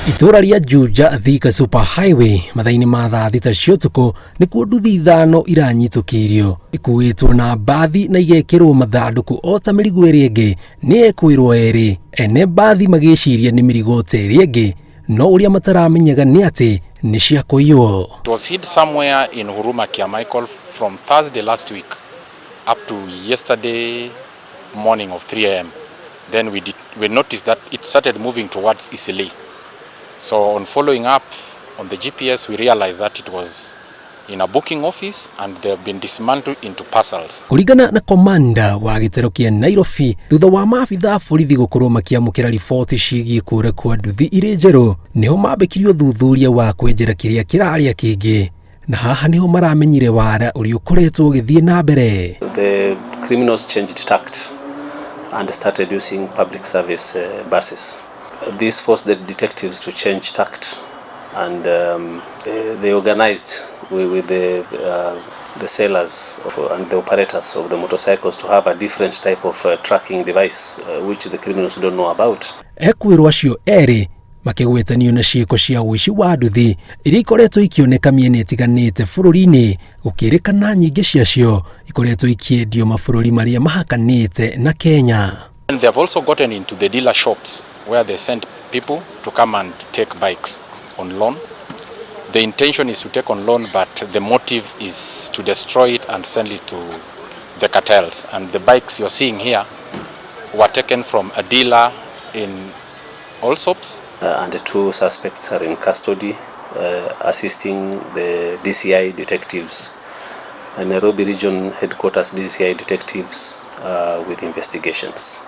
Itura ria Juja Thika Super Highway mathaini ma thaa thita cia ũtukũ nĩkuo nduthi ithano iranyitũkĩirio ikuĩtwo na mbathi na igekĩrwo mathandũkũ o ta mĩrigo ĩrĩa ĩngĩ nĩ Ekũĩrwo erĩ. Ene mbathi magĩciria nĩ mĩrigo ta ĩrĩa ĩngĩ, no ũrĩa mataramenyaga nĩ atĩ nĩ cia kũiywo. It was hid somewhere in Huruma Kiamaikol from Thursday last week up to yesterday morning of 3 a.m. Then we noticed that it started moving towards Isili. So on following up on the GPS, we realized that it was in a booking office and they have been dismantled into parcels. Kulingana na komanda wa gĩtero kĩa Nairobi, thutha wa maabitha borithi gũkorwo makĩamũkĩra riboti ciĩgiĩ kũũra kwa nduthi irĩ njerũ, nĩho maambĩkirio thuthuria wa kwenjera kĩrĩa kĩrarĩa kĩngĩ, na haha nĩho maramenyire wara ũrĩa ũkoretwo ũgĩthiĩ na mbere. The criminals changed tact and started using public service buses. This forced the detectives to change tact, and they organized with the sellers and the operators of the motorcycles to have a different type of tracking device which the criminals don't know about. Ekũĩrwo acio erĩ makĩgwetanio na ciĩko cia ũici wa nduthi iria ikoretwo ikĩoneka mĩena ĩtiganĩte bũrũri-inĩ, gũkĩrĩkana nyingĩ ciacio ikoretwo ikĩendio mabũrũri marĩa mahakanĩte na Kenya. And they have also gotten into the dealer shops where they send people to come and take bikes on loan. The intention is to take on loan, but the motive is to destroy it and send it to the cartels. And the bikes you're seeing here were taken from a dealer in Allsops. And the two suspects are in custody, assisting the DCI detectives, Nairobi Region Headquarters DCI detectives with investigations.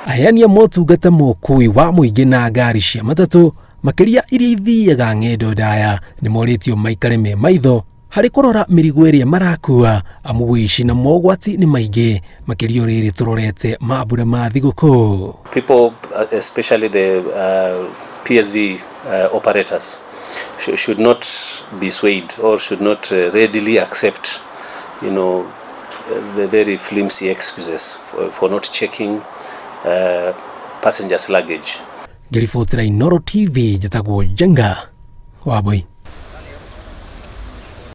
Ayania motungata mũkui wa mũingĩ na ngari cia matatũ makĩria iria ithiaga ng'endo ndaya nĩmorĩtio maikare me maitho harĩ kũrora mĩrigo ĩrĩa marakua, amu ũici na mogwati nĩ maingĩ makĩria rĩrĩ tũrorete mambura ma thigũkũ. People, especially the PSV operators, should not be swayed or should not readily accept, the very flimsy excuses for not checking passengers' luggage. Ngĩribotera Inooro TV, njĩtagwo Jenga Wambui.